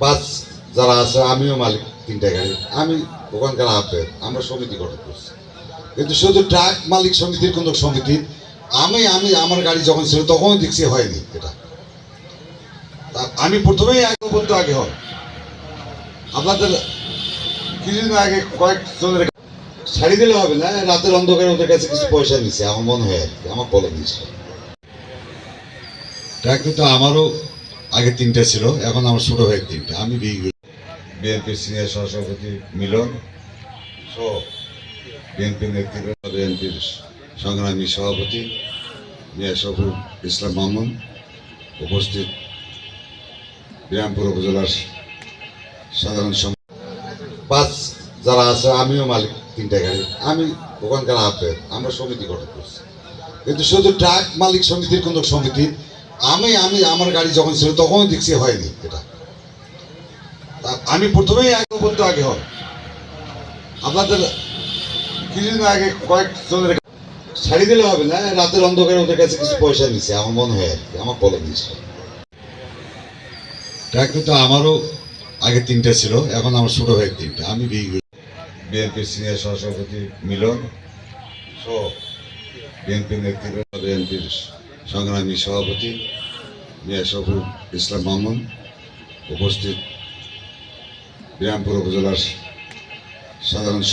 পাঁচ যারা আছে, আমিও মালিক তিনটা গাড়ি, আমি ওখানকার আহ্বায়ক, আমরা সমিতি গঠন করছি। কিন্তু শুধু ট্রাক মালিক সমিতির কোন সমিতি আমি আমি আমার গাড়ি যখন ছিল তখন দেখছি হয়নি এটা। আমি প্রথমেই আগে হন আপনাদের কিছুদিন আগে কয়েকজনের ছাড়ি দিলে হবে না, রাতের অন্ধকারে ওদের কাছে কিছু পয়সা নিচ্ছে আমার মনে হয় আর কি, আমার বলে দিয়েছিল। ট্রাক কিন্তু আমারও আগে তিনটা ছিল, এখন আমার ছোট ভাইয়ের তিনটা। আমি বিএনপির সিনিয়র সহসভাপতি মিলন সহ বিএনপির নেতৃত্ব, বিএনপির সংগ্রামী সভাপতি মিয়া শফিউল ইসলাম মামুন, উপস্থিত বিরামপুর উপজেলার সাধারণ পাঁচ যারা আছে, আমিও মালিক তিনটা গাড়ি, আমি ওখানকার আহ্বায়ক, আমরা সমিতি গঠন করছি। কিন্তু শুধু ট্রাক মালিক সমিতির কোন সমিতি আমি আমি আমার গাড়ি যখন ছিল তখন দেখছি হয়নি এটা। আমি প্রথমেই আগে হন আপনাদের কিছুদিন আগে কয়েকজনের ছাড়ি দিলে হবে না, রাতের অন্ধকারে ওদের কাছে কিছু পয়সা নিচ্ছে আমার মনে হয় আর কি, আমার বলে দিয়েছিল। ট্রাক কিন্তু আমারও আগে তিনটা ছিল, এখন আমার ছোট ভাইয়ের তিনটা। আমি বিএনপির সিনিয়র সহসভাপতি মিলন সহ বিএনপির নেতৃত্ব, বিএনপির সংগ্রামী সভাপতি মিয়া শফিউল ইসলাম মামুন, উপস্থিত বিরামপুর উপজেলার সাধারণ